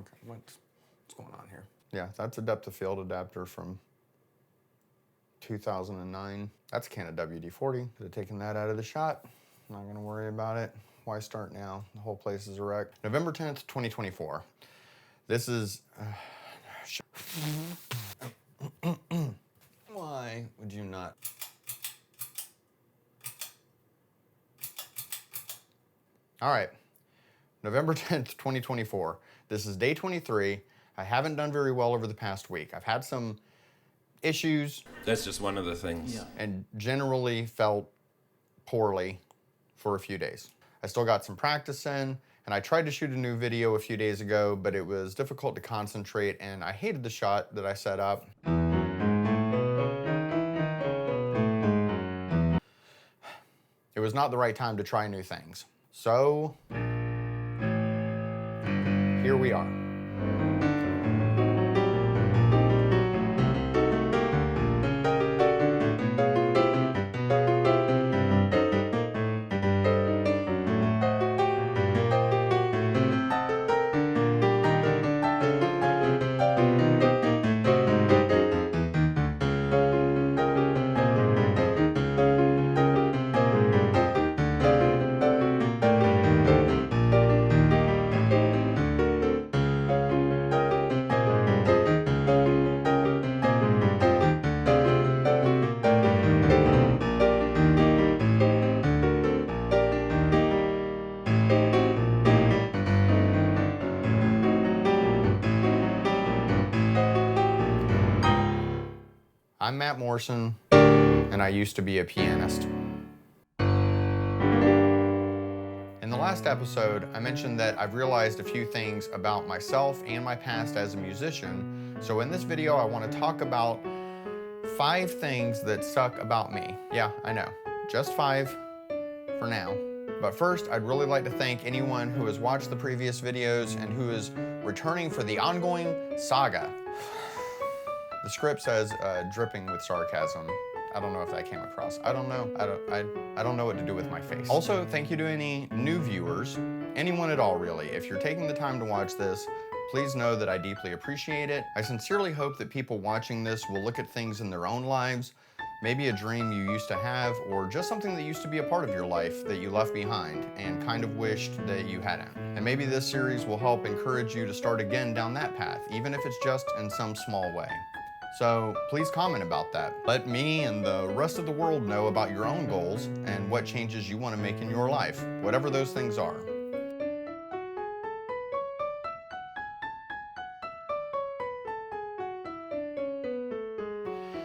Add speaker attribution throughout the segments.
Speaker 1: Okay, what's going on here?
Speaker 2: Yeah, that's a depth of field adapter from 2009. That's a can of WD-40. Could have taken that out of the shot. Not gonna worry about it. Why start now? The whole place is a wreck. November 10th, 2024. This is, why would you not? All right, November 10th, 2024. This is day 23. I haven't done very well over the past week. I've had some issues.
Speaker 3: That's just one of the things.
Speaker 1: Yeah.
Speaker 2: And generally felt poorly for a few days. I still got some practice in, and I tried to shoot a new video a few days ago, but it was difficult to concentrate, and I hated the shot that I set up. It was not the right time to try new things. So, here we are. I'm Matt Morrison, and I used to be a pianist. In the last episode, I mentioned that I've realized a few things about myself and my past as a musician. So in this video, I want to talk about 5 things that suck about me. Yeah, I know, just 5 for now. But first, I'd really like to thank anyone who has watched the previous videos and who is returning for the ongoing saga. The script says dripping with sarcasm. I don't know if that came across. I don't know. I don't know what to do with my face. Also, thank you to any new viewers, anyone at all really. If you're taking the time to watch this, please know that I deeply appreciate it. I sincerely hope that people watching this will look at things in their own lives, maybe a dream you used to have, or just something that used to be a part of your life that you left behind and kind of wished that you hadn't. And maybe this series will help encourage you to start again down that path, even if it's just in some small way. So please comment about that. Let me and the rest of the world know about your own goals and what changes you want to make in your life, whatever those things are.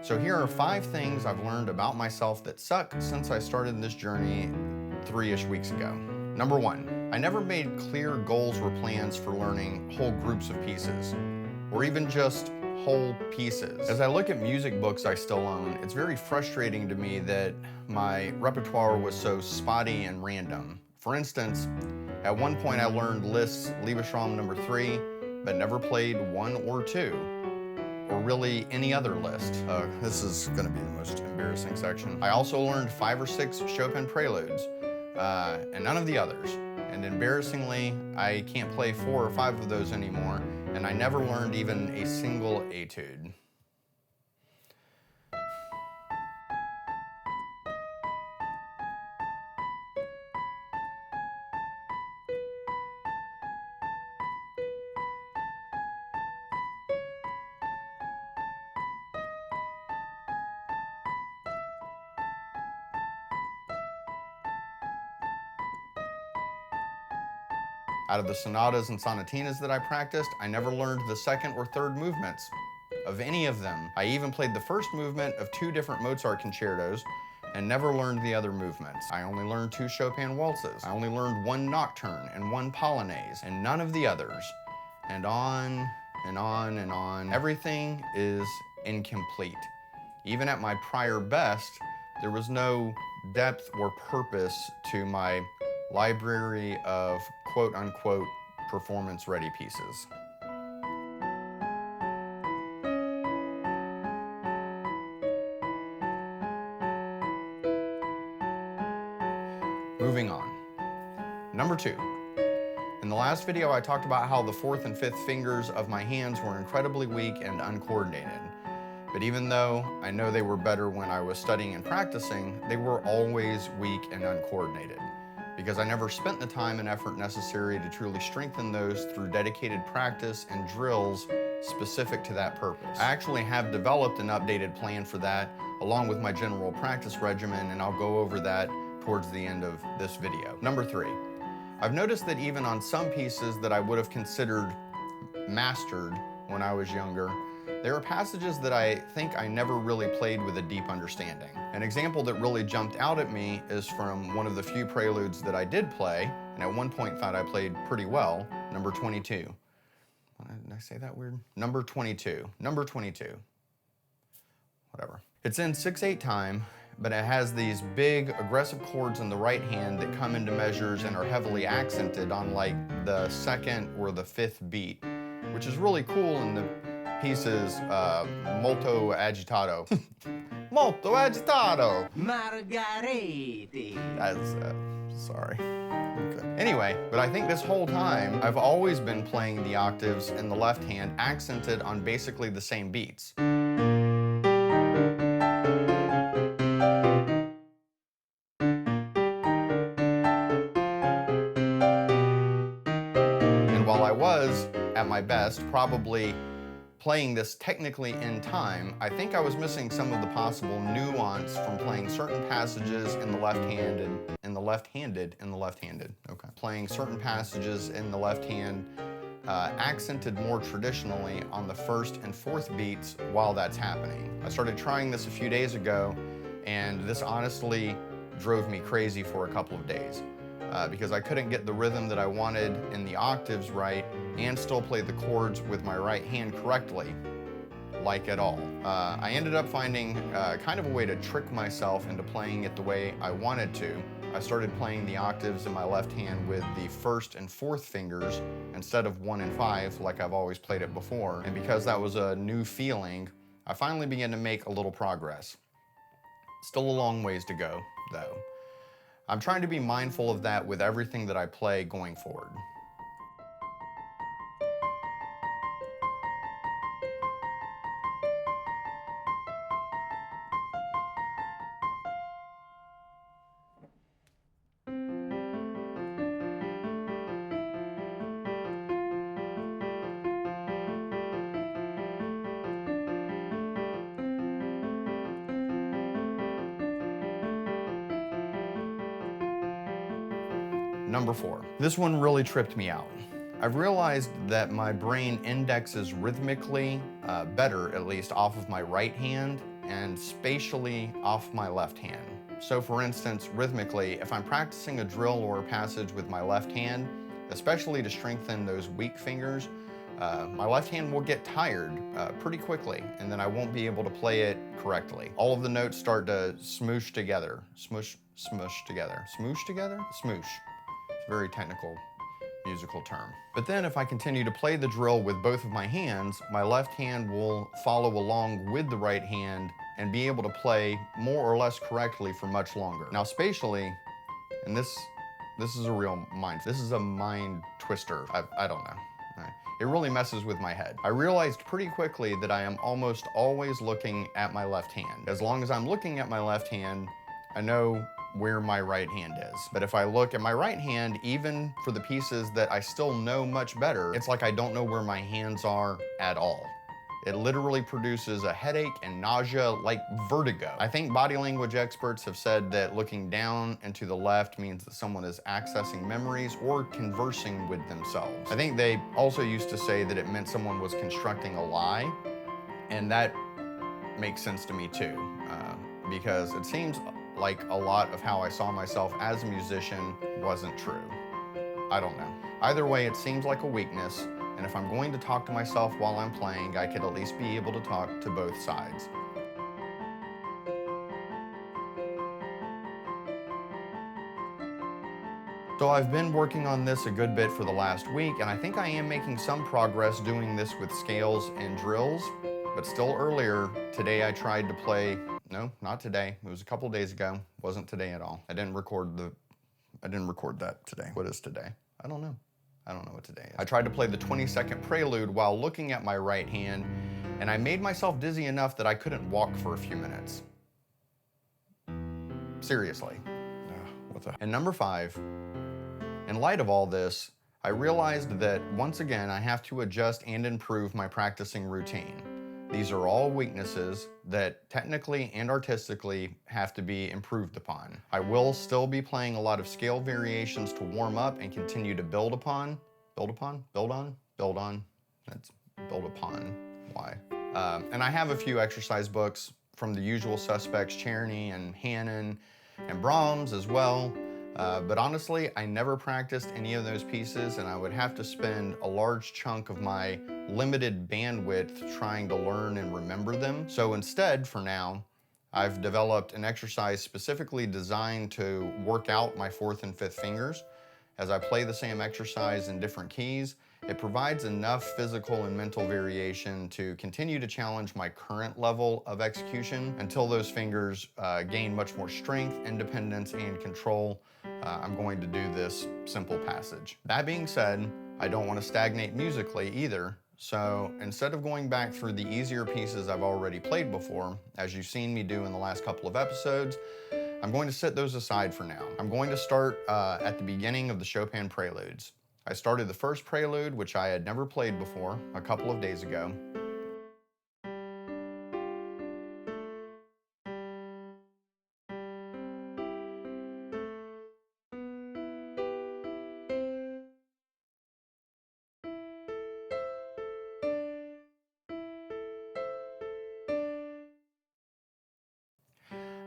Speaker 2: So here are 5 things I've learned about myself that suck since I started this journey 3-ish weeks ago. Number 1, I never made clear goals or plans for learning whole groups of pieces, or even just whole pieces. As I look at music books I still own, it's very frustrating to me that my repertoire was so spotty and random. For instance, at one point I learned Liszt's Liebesraum No. 3, but never played 1 or 2, or really any other Liszt. This is gonna be the most embarrassing section. I also learned 5 or 6 Chopin preludes, and none of the others. And embarrassingly, I can't play 4 or 5 of those anymore, and I never learned even a single etude. Out of the sonatas and sonatinas that I practiced, I never learned the 2nd or 3rd movements of any of them. I even played the 1st movement of 2 different Mozart concertos and never learned the other movements. I only learned 2 Chopin waltzes. I only learned 1 nocturne and 1 polonaise, and none of the others. And on and on and on. Everything is incomplete. Even at my prior best, there was no depth or purpose to my library of quote-unquote performance-ready pieces. Moving on. Number 2. In the last video, I talked about how the fourth and fifth fingers of my hands were incredibly weak and uncoordinated. But even though I know they were better when I was studying and practicing, they were always weak and uncoordinated because I never spent the time and effort necessary to truly strengthen those through dedicated practice and drills specific to that purpose. I actually have developed an updated plan for that along with my general practice regimen, and I'll go over that towards the end of this video. Number 3, I've noticed that even on some pieces that I would have considered mastered when I was younger, there are passages that I think I never really played with a deep understanding. An example that really jumped out at me is from one of the few preludes that I did play, and at one point thought I played pretty well, number 22. Did I say that weird? Number 22. Number 22. Whatever. It's in 6/8 time, but it has these big aggressive chords in the right hand that come into measures and are heavily accented on like the 2nd or the 5th beat, which is really cool, and the piece is molto agitato. Molto agitato!
Speaker 3: Margarete!
Speaker 2: That's, sorry. Okay. Anyway, but I think this whole time, I've always been playing the octaves in the left hand accented on basically the same beats. And while I was, at my best, probably playing this technically in time, I think I was missing some of the possible nuance from playing certain passages in the left hand and in the left-handed, okay. Playing certain passages in the left hand accented more traditionally on the 1st and 4th beats while that's happening. I started trying this a few days ago, and this honestly drove me crazy for a couple of days. Because I couldn't get the rhythm that I wanted in the octaves right and still play the chords with my right hand correctly, like at all. I ended up finding kind of a way to trick myself into playing it the way I wanted to. I started playing the octaves in my left hand with the 1st and 4th fingers instead of 1 and 5 like I've always played it before. And because that was a new feeling, I finally began to make a little progress. Still a long ways to go, though. I'm trying to be mindful of that with everything that I play going forward. Number 4. This one really tripped me out. I've realized that my brain indexes rhythmically better, at least, off of my right hand and spatially off my left hand. So for instance, rhythmically, if I'm practicing a drill or a passage with my left hand, especially to strengthen those weak fingers, my left hand will get tired pretty quickly, and then I won't be able to play it correctly. All of the notes start to smoosh together. Smush, smush together. Smoosh together? Smoosh. It's a very technical musical term. But then if I continue to play the drill with both of my hands, my left hand will follow along with the right hand and be able to play more or less correctly for much longer. Now spatially, and this is a real this is a mind twister. I don't know. It really messes with my head. I realized pretty quickly that I am almost always looking at my left hand. As long as I'm looking at my left hand, I know where my right hand is. But if I look at my right hand, even for the pieces that I still know much better, it's like I don't know where my hands are at all. It literally produces a headache and nausea, like vertigo. I think body language experts have said that looking down and to the left means that someone is accessing memories or conversing with themselves. I think they also used to say that it meant someone was constructing a lie, and that makes sense to me too, because it seems like a lot of how I saw myself as a musician wasn't true. I don't know. Either way, it seems like a weakness, and if I'm going to talk to myself while I'm playing, I could at least be able to talk to both sides. So I've been working on this a good bit for the last week, and I think I am making some progress doing this with scales and drills, but still earlier, today I tried to play, no, not today, it was a couple days ago, wasn't today at all. I didn't record that today. What is today? I don't know. I don't know what today is. I tried to play the 20-second prelude while looking at my right hand, and I made myself dizzy enough that I couldn't walk for a few minutes. Seriously. And number 5, in light of all this, I realized that once again I have to adjust and improve my practicing routine. These are all weaknesses that technically and artistically have to be improved upon. I will still be playing a lot of scale variations to warm up and continue to build upon. That's build upon. Why? And I have a few exercise books from the usual suspects, Czerny and Hannon and Brahms as well. But honestly, I never practiced any of those pieces, and I would have to spend a large chunk of my limited bandwidth trying to learn and remember them. So instead, for now, I've developed an exercise specifically designed to work out my 4th and 5th fingers. As I play the same exercise in different keys, it provides enough physical and mental variation to continue to challenge my current level of execution until those fingers gain much more strength, independence, and control. I'm going to do this simple passage. That being said, I don't want to stagnate musically either, so instead of going back through the easier pieces I've already played before, as you've seen me do in the last couple of episodes, I'm going to set those aside for now. I'm going to start at the beginning of the Chopin preludes. I started the first prelude, which I had never played before, a couple of days ago.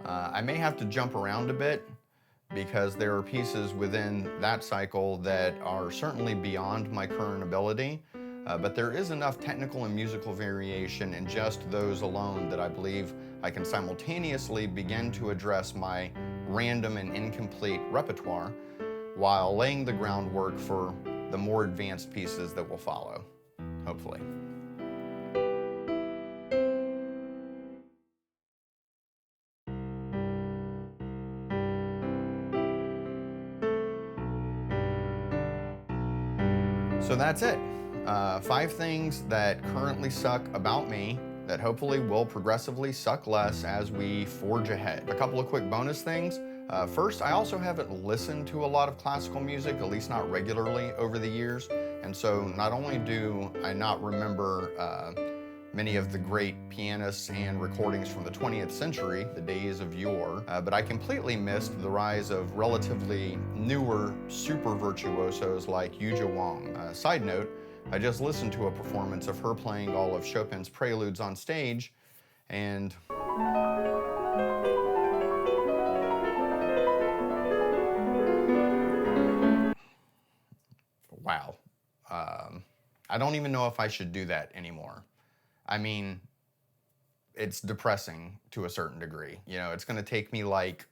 Speaker 2: I may have to jump around a bit because there are pieces within that cycle that are certainly beyond my current ability, but there is enough technical and musical variation in just those alone that I believe I can simultaneously begin to address my random and incomplete repertoire while laying the groundwork for the more advanced pieces that will follow, hopefully. So that's it. 5 things that currently suck about me that hopefully will progressively suck less as we forge ahead. A couple of quick bonus things. First, I also haven't listened to a lot of classical music, at least not regularly over the years. And so not only do I not remember many of the great pianists and recordings from the 20th century, the days of yore, but I completely missed the rise of relatively newer super virtuosos like Yuja Wang. Side note, I just listened to a performance of her playing all of Chopin's preludes on stage, and wow. I don't even know if I should do that anymore. I mean, it's depressing to a certain degree. You know, it's gonna take me like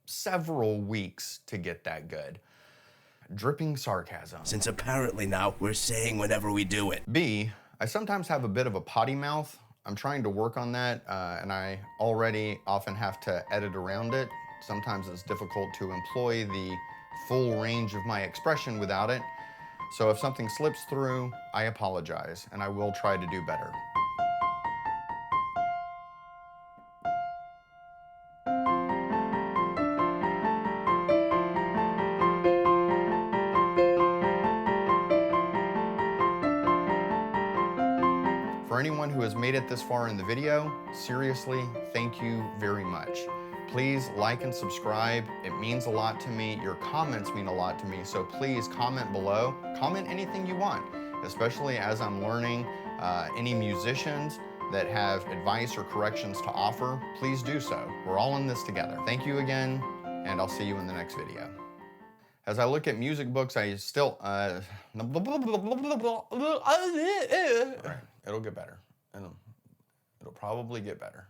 Speaker 2: several weeks to get that good. Dripping sarcasm.
Speaker 4: Since apparently now we're saying whenever we do it.
Speaker 2: B, I sometimes have a bit of a potty mouth. I'm trying to work on that, and I already often have to edit around it. Sometimes it's difficult to employ the full range of my expression without it. So if something slips through, I apologize, and I will try to do better. For anyone who has made it this far in the video, seriously, thank you very much. Please like and subscribe. It means a lot to me. Your comments mean a lot to me, so please comment below. Comment anything you want, especially as I'm learning. Any musicians that have advice or corrections to offer, please do so. We're all in this together. Thank you again, and I'll see you in the next video. As I look at music books, I still, Right. It'll get better. It'll probably get better.